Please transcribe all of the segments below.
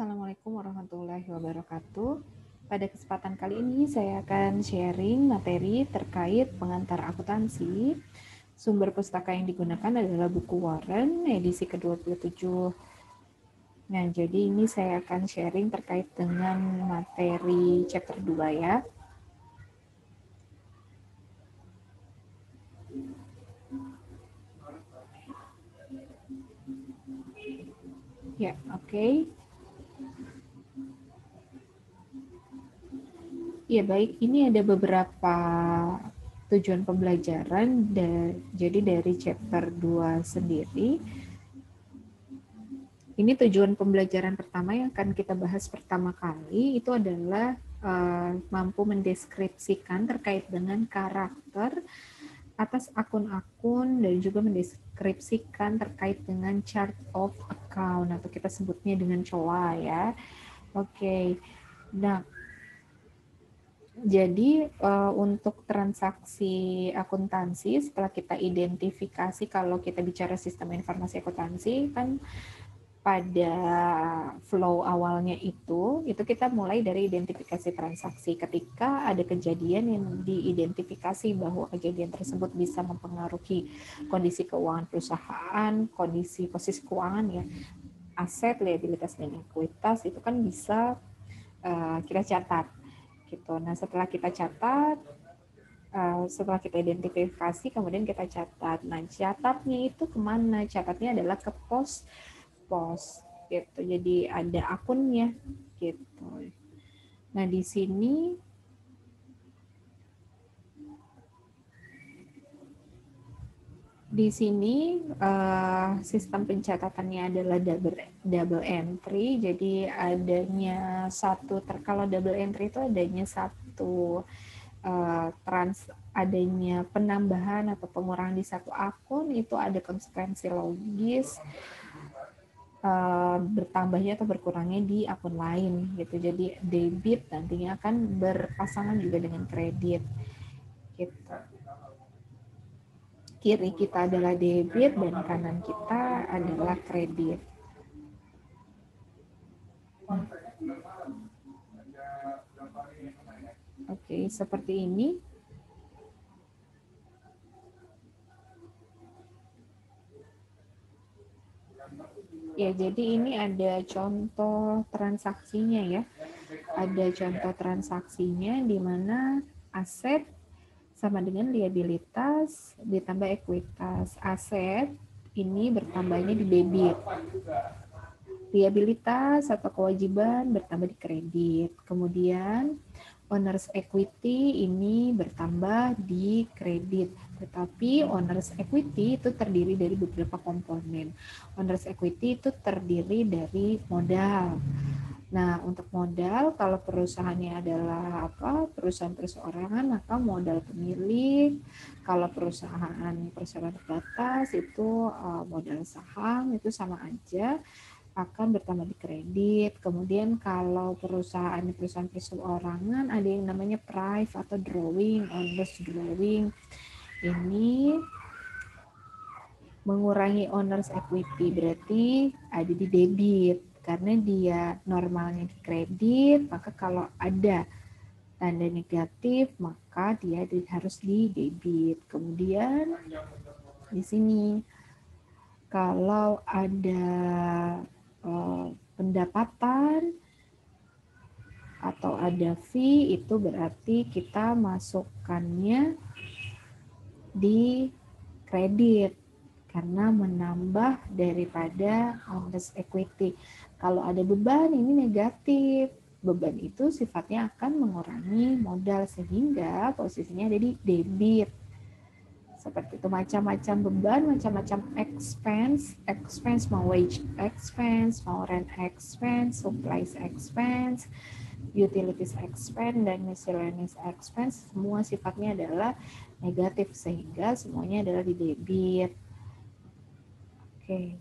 Assalamualaikum warahmatullahi wabarakatuh. Pada kesempatan kali ini saya akan sharing materi terkait pengantar akuntansi. Sumber pustaka yang digunakan adalah buku Warren edisi ke-27. Nah, jadi ini saya akan sharing terkait dengan materi chapter 2 ya. Ya, oke. Ya, baik. Ini ada beberapa tujuan pembelajaran. Jadi dari chapter 2 sendiri, ini tujuan pembelajaran pertama yang akan kita bahas pertama kali itu adalah mampu mendeskripsikan terkait dengan karakter atas akun-akun dan juga mendeskripsikan terkait dengan chart of account atau kita sebutnya dengan COA ya. Oke. Nah, jadi untuk transaksi akuntansi setelah kita identifikasi kalau kita bicara sistem informasi akuntansi kan pada flow awalnya itu kita mulai dari identifikasi transaksi. Ketika ada kejadian yang diidentifikasi bahwa kejadian tersebut bisa mempengaruhi kondisi keuangan perusahaan, kondisi posisi keuangan ya, aset, liabilitas dan ekuitas itu kan bisa kita catat gitu. Nah, setelah kita catat, setelah kita identifikasi, kemudian kita catat. Nah, catatnya itu kemana? Catatnya adalah ke pos gitu. Jadi ada akunnya gitu. Nah, di sini sistem pencatatannya adalah double entry. Jadi adanya kalau double entry itu adanya adanya penambahan atau pengurangan di satu akun, itu ada konsekuensi logis bertambahnya atau berkurangnya di akun lain gitu. Jadi debit nantinya akan berpasangan juga dengan kredit gitu. Kiri kita adalah debit dan kanan kita adalah kredit. Oke, seperti ini. Ya, jadi ini ada contoh transaksinya ya. Ada contoh transaksinya di mana aset sama dengan liabilitas ditambah ekuitas. Aset ini bertambahnya di debit. Liabilitas atau kewajiban bertambah di kredit. Kemudian owner's equity ini bertambah di kredit. Tetapi owner's equity itu terdiri dari beberapa komponen. Owner's equity itu terdiri dari modal. Nah, untuk modal, kalau perusahaannya adalah perusahaan perseorangan, maka modal pemilik. Kalau perusahaan terbatas itu modal saham, itu sama aja akan bertambah di kredit. Kemudian kalau perusahaan perseorangan ada yang namanya price atau drawing, owner's drawing. Ini mengurangi owner's equity, berarti ada di debit. Karena dia normalnya di kredit, maka kalau ada tanda negatif, maka dia harus di debit. Kemudian di sini kalau ada pendapatan atau ada fee, itu berarti kita masukkannya di kredit karena menambah daripada owner's equity. Kalau ada beban ini negatif. Beban itu sifatnya akan mengurangi modal sehingga posisinya ada di debit. Seperti itu, macam-macam beban, macam-macam expense mau wage expense, mau rent expense, supplies expense, utilities expense, dan miscellaneous expense, semua sifatnya adalah negatif sehingga semuanya adalah di debit. Oke.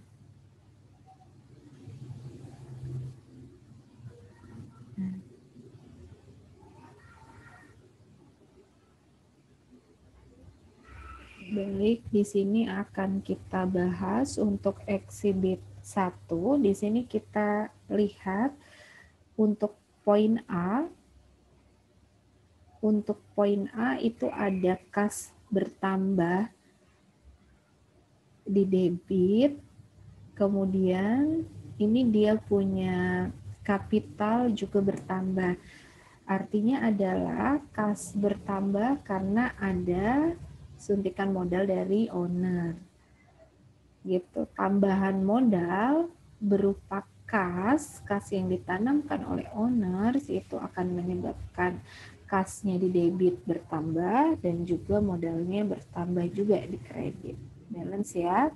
Baik, di sini akan kita bahas untuk exhibit 1, di sini kita lihat untuk poin A. Untuk poin A itu ada kas bertambah di debit. Kemudian ini dia punya kapital juga bertambah. Artinya adalah kas bertambah karena ada suntikan modal dari owner. Gitu. Tambahan modal berupa kas yang ditanamkan oleh owners itu akan menyebabkan kasnya di debit bertambah dan juga modalnya bertambah juga di kredit. Balance ya.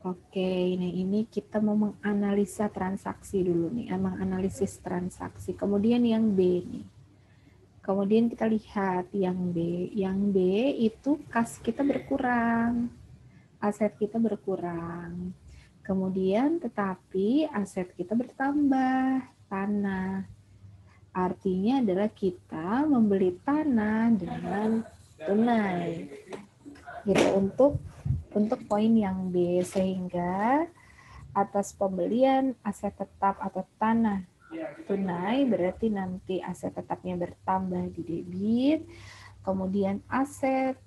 Oke, ini kita mau menganalisa transaksi dulu nih, menganalisis transaksi. Kemudian yang B nih. Kemudian kita lihat yang B. Yang B itu kas kita berkurang, aset kita berkurang. Kemudian tetapi aset kita bertambah, tanah. Artinya adalah kita membeli tanah dengan tunai. Gitu untuk poin yang B, sehingga atas pembelian aset tetap atau tanah tunai berarti nanti aset tetapnya bertambah di debit, kemudian aset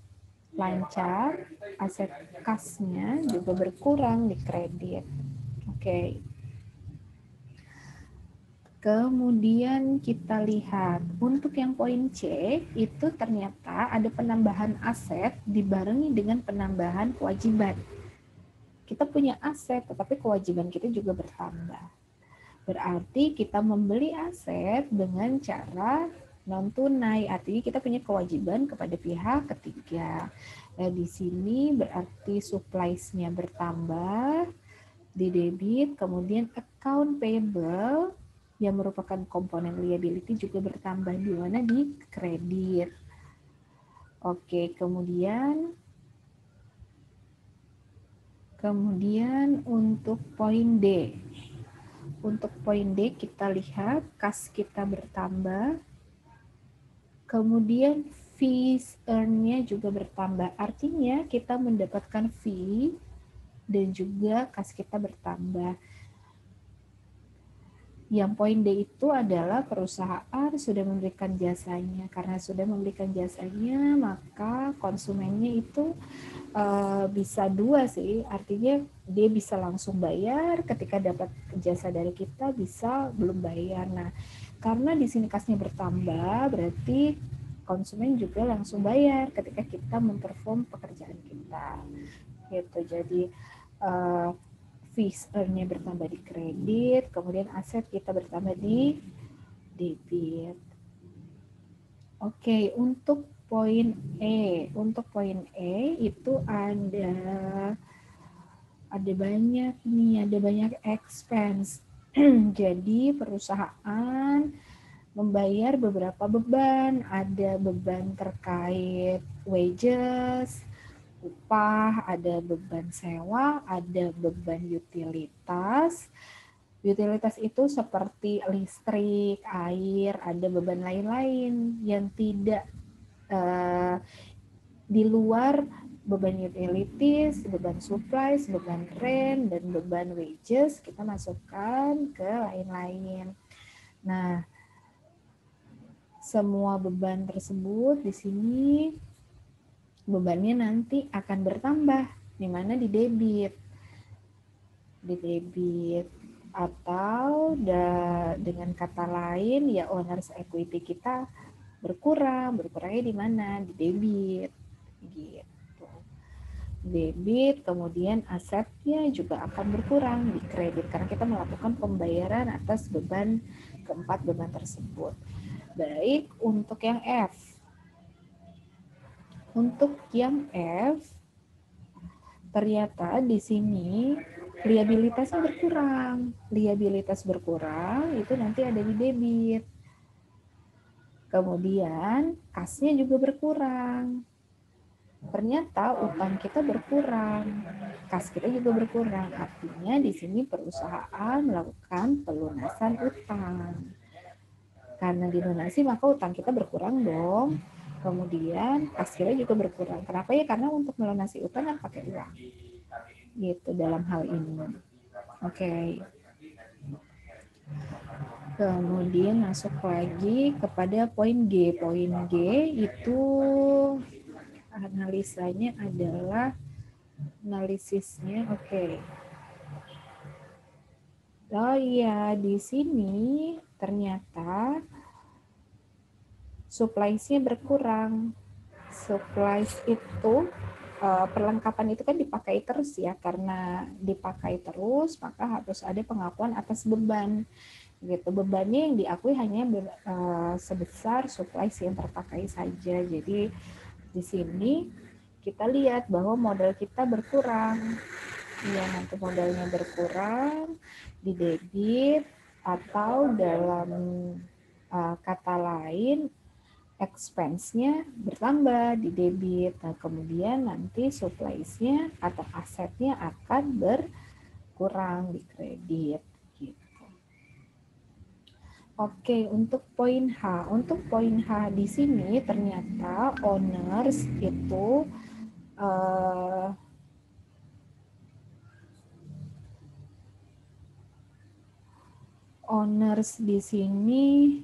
lancar, aset kasnya juga berkurang di kredit. Oke. Kemudian kita lihat untuk yang poin C itu ternyata ada penambahan aset dibarengi dengan penambahan kewajiban. Kita punya aset tetapi kewajiban kita juga bertambah. Berarti kita membeli aset dengan cara non tunai, artinya kita punya kewajiban kepada pihak ketiga. Di sini berarti supplies-nya bertambah di debit, kemudian account payable yang merupakan komponen liability juga bertambah di mana di kredit. Oke, kemudian untuk poin D. Untuk poin D kita lihat kas kita bertambah, kemudian fees earn-nya juga bertambah. Artinya kita mendapatkan fee dan juga kas kita bertambah. Yang poin D itu adalah perusahaan sudah memberikan jasanya. Karena sudah memberikan jasanya, maka konsumennya itu bisa dua sih. Artinya dia bisa langsung bayar, ketika dapat jasa dari kita bisa belum bayar. Nah, karena di sini kasnya bertambah, berarti konsumen juga langsung bayar ketika kita memperform pekerjaan kita. Gitu. Jadi fees earn-nya bertambah di kredit, kemudian aset kita bertambah di debit. Oke, untuk poin E. Untuk poin E itu ada banyak nih, ada banyak expense. Jadi perusahaan membayar beberapa beban, ada beban terkait wages, upah, ada beban sewa, ada beban utilitas. Utilitas itu seperti listrik, air, ada beban lain-lain yang tidak di luar beban utilities, beban supplies, beban rent, dan beban wages kita masukkan ke lain-lain. Nah, semua beban tersebut di sini bebannya nanti akan bertambah, di mana di debit. Di debit. Atau dengan kata lain, ya owner's equity kita berkurangnya di mana? Di debit. Gitu. Debit, kemudian asetnya juga akan berkurang di kredit, karena kita melakukan pembayaran atas keempat beban tersebut. Baik, untuk yang F. Untuk yang F, ternyata di sini liabilitasnya berkurang. Liabilitas berkurang itu nanti ada di debit. Kemudian kasnya juga berkurang. Ternyata utang kita berkurang, kas kita juga berkurang. Artinya di sini perusahaan melakukan pelunasan utang. Karena dilunasi maka utang kita berkurang dong. Kemudian kas kita juga berkurang. Kenapa ya? Karena untuk melunasi utang kan pakai uang. gitu dalam hal ini. Oke. Kemudian masuk lagi kepada poin G. Poin G itu analisanya adalah analisisnya. Oke. Oh iya, di sini ternyata supplies-nya berkurang. Supplies itu perlengkapan itu kan dipakai terus ya, karena dipakai terus maka harus ada pengakuan atas beban. Gitu, bebannya yang diakui hanya sebesar supplies yang terpakai saja. Jadi di sini kita lihat bahwa modal kita berkurang. Ya, nanti modalnya berkurang di debit, atau dalam kata lain expense-nya bertambah di debit. Nah, kemudian nanti supplies-nya atau asetnya akan berkurang di kredit. Gitu. Oke, untuk poin H. Untuk poin H di sini ternyata owners itu di sini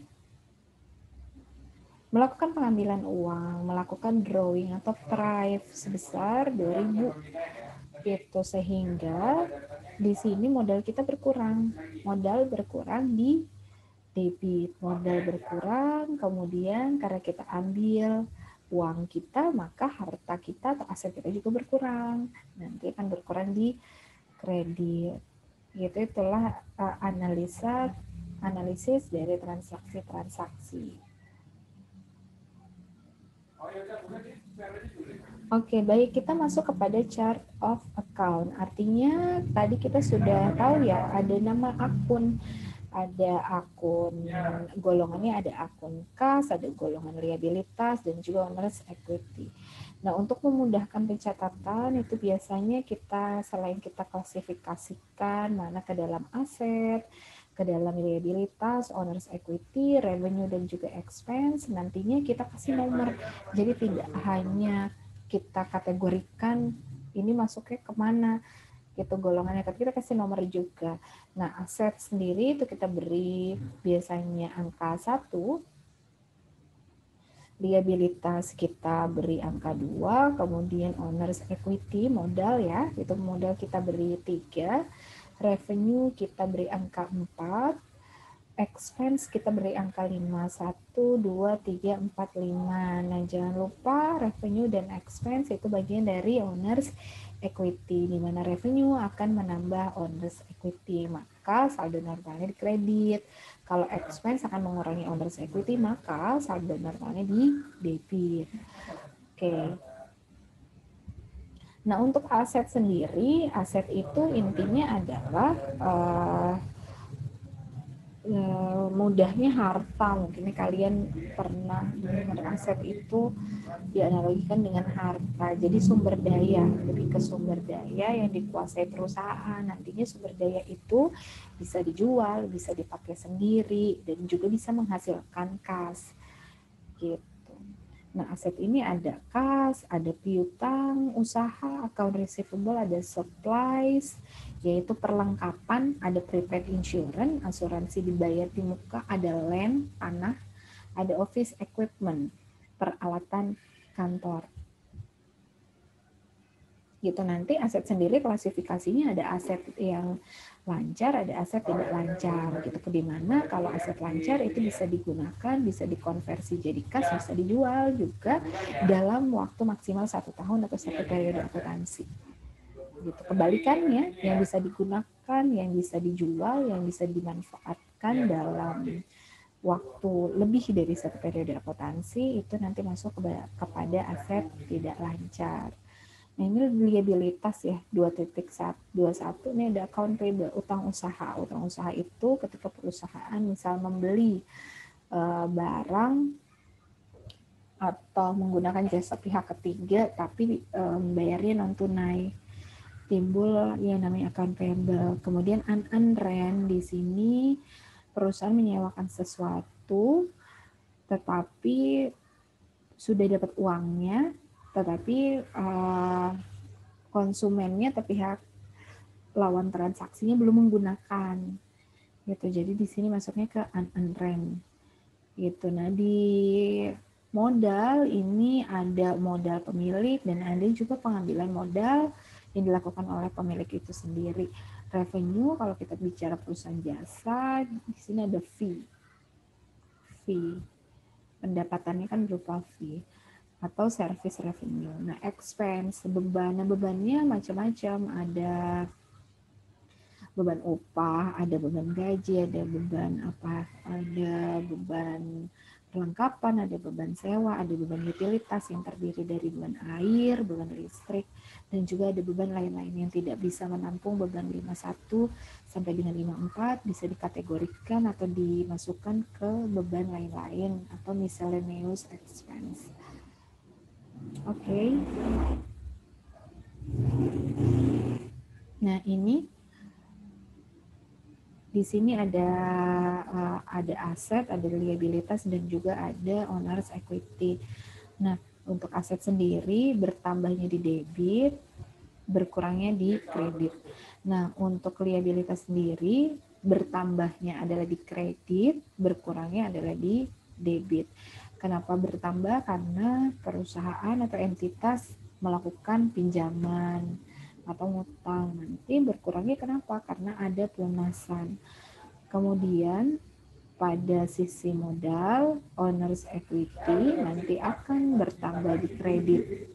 melakukan pengambilan uang, melakukan drawing atau prive sebesar 2.000 itu, sehingga di sini modal kita berkurang. Modal berkurang di debit, modal berkurang, kemudian karena kita ambil uang kita, maka harta kita atau aset kita juga berkurang. Nanti akan berkurang di kredit. Gitu, itulah analisis dari transaksi-transaksi. Oke, baik, kita masuk kepada chart of account. Artinya tadi kita sudah tahu ya, ada nama akun. Ada akun golongannya, ada akun kas, ada golongan liabilitas, dan juga owner's equity. Nah, untuk memudahkan pencatatan itu biasanya kita, selain kita klasifikasikan mana ke dalam aset, ke dalam liabilitas, owner's equity, revenue, dan juga expense, nantinya kita kasih nomor. Jadi tidak hanya kita kategorikan ini masuknya kemana, gitu golongannya, tapi kita kasih nomor juga. Nah, aset sendiri itu kita beri biasanya angka 1, liabilitas kita beri angka 2, kemudian owner's equity modal ya, itu modal kita beri 3, revenue kita beri angka 4, expense kita beri angka 5, 1, 2, 3, 4, 5. Nah, jangan lupa revenue dan expense itu bagian dari owner's equity, di mana revenue akan menambah owner's equity, maka saldo normalnya di kredit. Kalau expense akan mengurangi owner's equity, maka saldo normalnya di debit. Oke. Nah, untuk aset sendiri, aset itu intinya adalah mudahnya harta. Mungkin kalian pernah dengar aset itu dianalogikan dengan harta. Jadi sumber daya, lebih ke sumber daya yang dikuasai perusahaan. Nantinya sumber daya itu bisa dijual, bisa dipakai sendiri, dan juga bisa menghasilkan kas. Gitu. Nah, aset ini ada kas, ada piutang, usaha, account receivable, ada supplies, yaitu perlengkapan, ada prepaid insurance, asuransi dibayar di muka, ada land, tanah, ada office equipment, peralatan kantor. Gitu, nanti aset sendiri klasifikasinya ada aset yang lancar, ada aset tidak lancar gitu. Di mana kalau aset lancar itu bisa digunakan, bisa dikonversi jadi kas, bisa dijual juga dalam waktu maksimal 1 tahun atau 1 periode akuntansi. Gitu. Kebalikannya, yang bisa digunakan, yang bisa dijual, yang bisa dimanfaatkan dalam waktu lebih dari 1 periode akuntansi itu nanti masuk kepada aset tidak lancar. Nah, ini liabilitas ya, 2.21 ini ada account payable, utang usaha. Utang usaha itu ketika perusahaan misal membeli barang atau menggunakan jasa pihak ketiga tapi bayarnya non tunai, timbul yang namanya account payable. Kemudian unearned rent, di sini perusahaan menyewakan sesuatu tetapi sudah dapat uangnya, tetapi konsumennya atau pihak lawan transaksinya belum menggunakan gitu. Jadi di sini masuknya ke unranked gitu. Nah, di modal ini ada modal pemilik dan ada juga pengambilan modal yang dilakukan oleh pemilik itu sendiri. Revenue, kalau kita bicara perusahaan jasa, di sini ada fee. Pendapatannya kan berupa fee atau service revenue. Nah, expense, bebannya macam-macam. Ada beban upah, ada beban gaji, ada beban perlengkapan, ada beban sewa, ada beban utilitas yang terdiri dari beban air, beban listrik, dan juga ada beban lain-lain yang tidak bisa menampung beban 51 sampai dengan 54 bisa dikategorikan atau dimasukkan ke beban lain-lain atau miscellaneous expense. Oke. Nah, ini di sini ada aset, ada liabilitas, dan juga ada owner's equity. Nah, untuk aset sendiri bertambahnya di debit, berkurangnya di kredit. Nah, untuk liabilitas sendiri bertambahnya adalah di kredit, berkurangnya adalah di debit. Kenapa bertambah? Karena perusahaan atau entitas melakukan pinjaman atau ngutang. Nanti berkurangnya kenapa? Karena ada pelunasan. Kemudian pada sisi modal, owner's equity nanti akan bertambah di kredit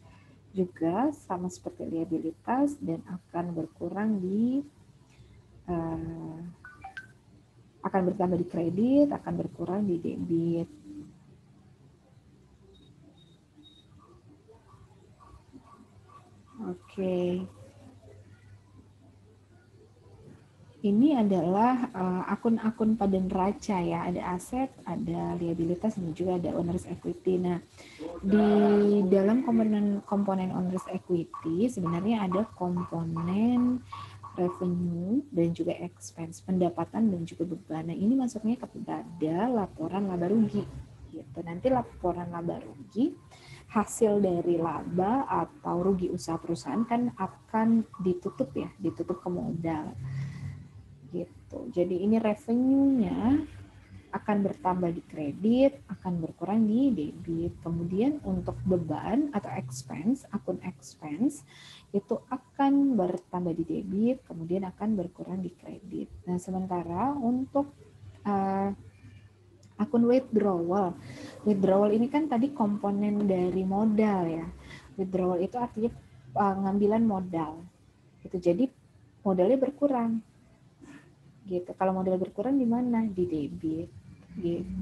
juga sama seperti liabilitas dan akan berkurang di akan bertambah di kredit, akan berkurang di debit. Oke. Ini adalah akun-akun pada neraca ya, ada aset, ada liabilitas, dan juga ada owner's equity. Nah, di dalam komponen owner's equity sebenarnya ada komponen revenue dan juga expense, pendapatan dan juga beban. Nah, ini masuknya kepada laporan laba rugi. Gitu. Nanti laporan laba rugi hasil dari laba atau rugi usaha perusahaan kan akan ditutup ya, ditutup ke modal. Gitu. Jadi ini revenue-nya akan bertambah di kredit, akan berkurang di debit. Kemudian untuk beban atau expense, akun expense itu akan bertambah di debit, kemudian akan berkurang di kredit. Nah, sementara untuk akun withdrawal ini kan tadi komponen dari modal ya. Withdrawal itu artinya pengambilan modal. Itu jadi modalnya berkurang. Gitu. Kalau modal berkurang di mana? Di debit. Gitu.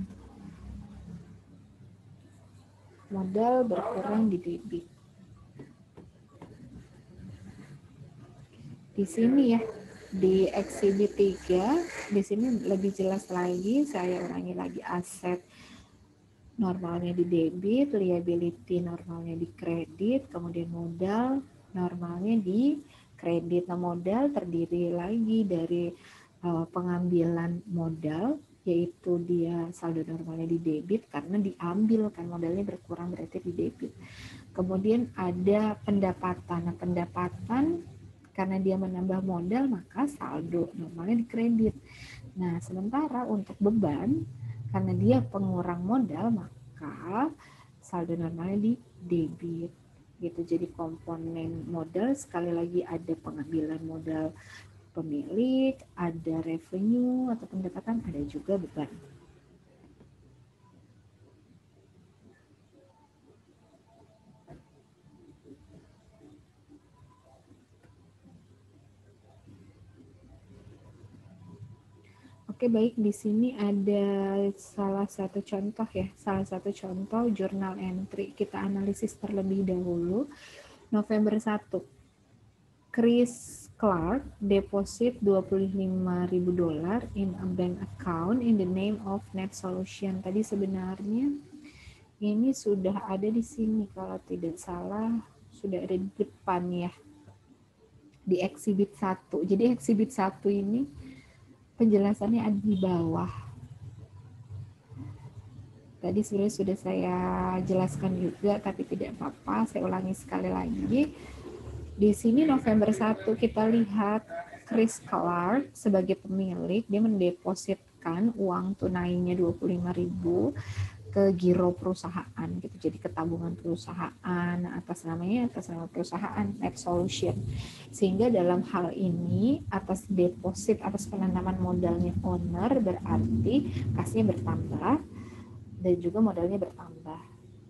Modal berkurang di debit. Di sini ya, di exhibit 3, di sini lebih jelas lagi, saya ulangi lagi, aset normalnya di debit, liability normalnya di kredit, kemudian modal normalnya di kredit. Nah, modal terdiri lagi dari pengambilan modal, yaitu dia saldo normalnya di debit karena diambil kan modalnya berkurang berarti di debit. Kemudian ada pendapatan. Nah, pendapatan karena dia menambah modal maka saldo normalnya di kredit. Nah, sementara untuk beban karena dia pengurang modal maka saldo normalnya di debit. Gitu. Jadi komponen modal sekali lagi ada pengambilan modal pemilik, ada revenue atau pendapatan, ada juga beban. Oke, baik, di sini ada salah satu contoh jurnal entry. Kita analisis terlebih dahulu. November 1. Chris Clark deposit $25.000 in a bank account in the name of Net Solution. Tadi sebenarnya ini sudah ada di sini kalau tidak salah, sudah ada di depan ya. Di exhibit 1. Jadi exhibit 1 ini penjelasannya ada di bawah. Tadi sebenarnya sudah saya jelaskan juga, tapi tidak apa-apa, saya ulangi sekali lagi. Di sini November 1 kita lihat Chris Clark sebagai pemilik, dia mendepositkan uang tunainya 25.000 ke giro perusahaan gitu. Jadi ke tabungan perusahaan atas nama perusahaan Net Solution. Sehingga dalam hal ini atas deposit, atas penanaman modalnya owner, berarti kasnya bertambah dan juga modalnya bertambah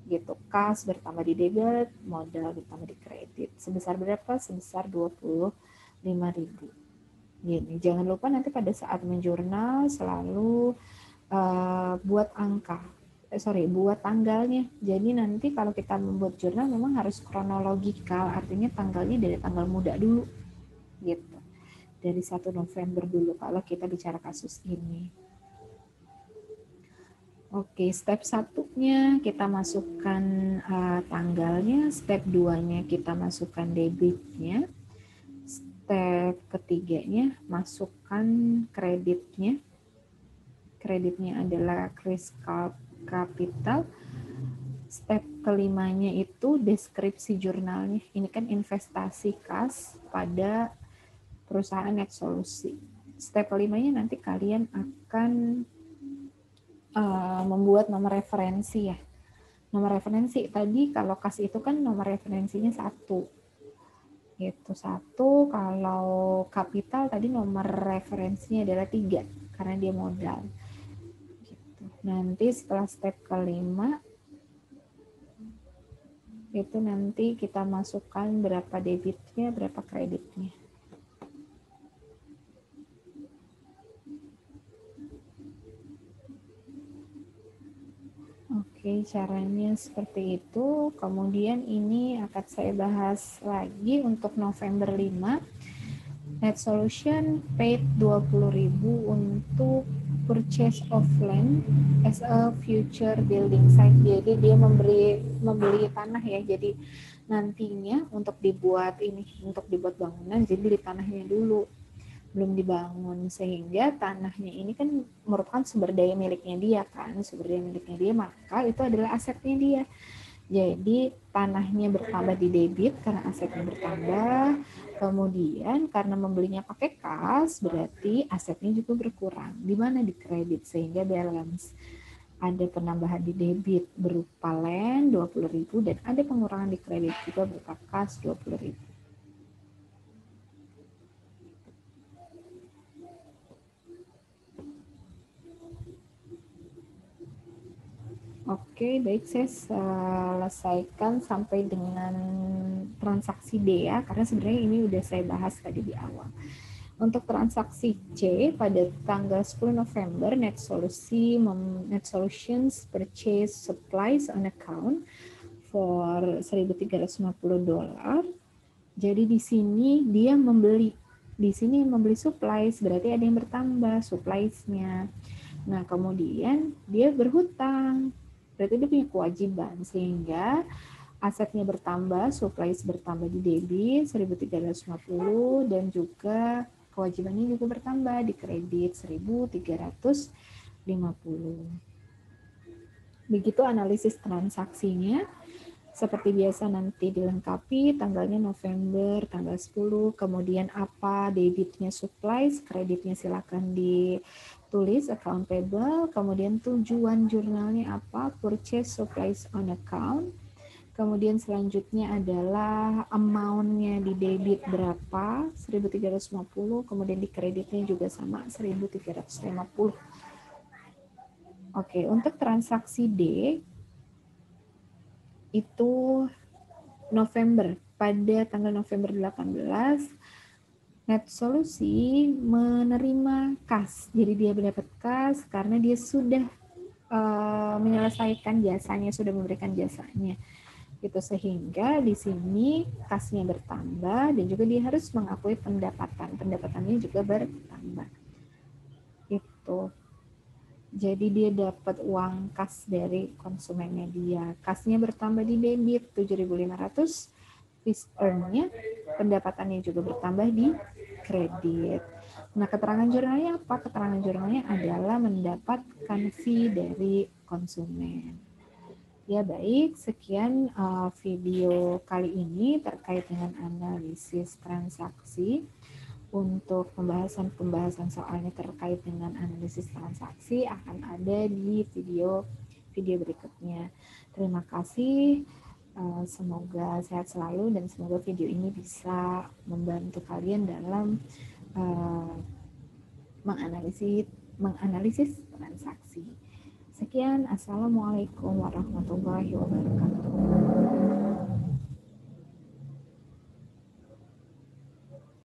gitu. Kas bertambah di debit, modal bertambah di kredit. Sebesar berapa? Sebesar 25.000. Gini, jangan lupa nanti pada saat menjurnal selalu buat tanggalnya. Jadi nanti kalau kita membuat jurnal memang harus kronologikal, artinya tanggalnya dari tanggal muda dulu gitu. Dari 1 November dulu kalau kita bicara kasus ini. Oke, step 1-nya kita masukkan tanggalnya, step 2-nya kita masukkan debitnya, step ketiganya masukkan kreditnya. Kreditnya adalah Chris Capital. Step kelimanya itu deskripsi jurnalnya. Ini kan investasi kas pada perusahaan Net Solusi. Step kelimanya nanti kalian akan membuat nomor referensi ya. Nomor referensi tadi kalau kas itu kan nomor referensinya 1. Gitu 1, kalau kapital tadi nomor referensinya adalah 3 karena dia modal. Gitu. Nanti setelah step kelima itu nanti kita masukkan berapa debitnya, berapa kreditnya. Oke, caranya seperti itu. Kemudian ini akan saya bahas lagi untuk November 5. Net Solution paid 20.000 untuk purchase of land as a future building site. Jadi dia membeli tanah ya. Jadi nantinya untuk dibuat bangunan, jadi beli tanahnya dulu, belum dibangun, sehingga tanahnya ini kan merupakan sumber daya miliknya dia kan, maka itu adalah asetnya dia. Jadi tanahnya bertambah di debit karena asetnya bertambah, kemudian karena membelinya pakai kas berarti asetnya juga berkurang. Di mana? Di kredit, sehingga balance. Ada penambahan di debit berupa land 20.000 dan ada pengurangan di kredit juga berupa kas 20.000. Oke, baik, saya selesaikan sampai dengan transaksi D ya, karena sebenarnya ini udah saya bahas tadi di awal. Untuk transaksi C, pada tanggal 10 November, Net Solutions purchase supplies on account for $1.350. Jadi di sini dia membeli supplies, berarti ada yang bertambah supplies-nya. Nah, kemudian dia berhutang, berarti dia punya kewajiban, sehingga asetnya bertambah, supplies bertambah di debit 1.350 dan juga kewajibannya juga bertambah di kredit 1.350. Begitu analisis transaksinya. Seperti biasa nanti dilengkapi tanggalnya November, tanggal 10, kemudian apa debitnya supplies, kreditnya silakan ditulis account payable, kemudian tujuan jurnalnya apa, purchase supplies on account, kemudian selanjutnya adalah amount-nya di debit berapa, 1.350, kemudian di kreditnya juga sama 1.350. Oke, untuk transaksi D itu November, pada tanggal November 18, Net Solusi menerima kas. Jadi dia mendapat kas karena dia sudah menyelesaikan jasanya, sudah memberikan jasanya. Gitu, sehingga di sini kasnya bertambah dan juga dia harus mengakui pendapatannya juga bertambah. Itu. Jadi dia dapat uang kas dari konsumennya dia. Kasnya bertambah di debit 7.500, fees earn-nya, pendapatannya juga bertambah di kredit. Nah, keterangan jurnalnya apa? Keterangan jurnalnya adalah mendapatkan fee dari konsumen. Ya baik, sekian video kali ini terkait dengan analisis transaksi. Untuk pembahasan soalnya terkait dengan analisis transaksi akan ada di video berikutnya. Terima kasih. Semoga sehat selalu dan semoga video ini bisa membantu kalian dalam menganalisis transaksi. Sekian, Assalamualaikum warahmatullahi wabarakatuh.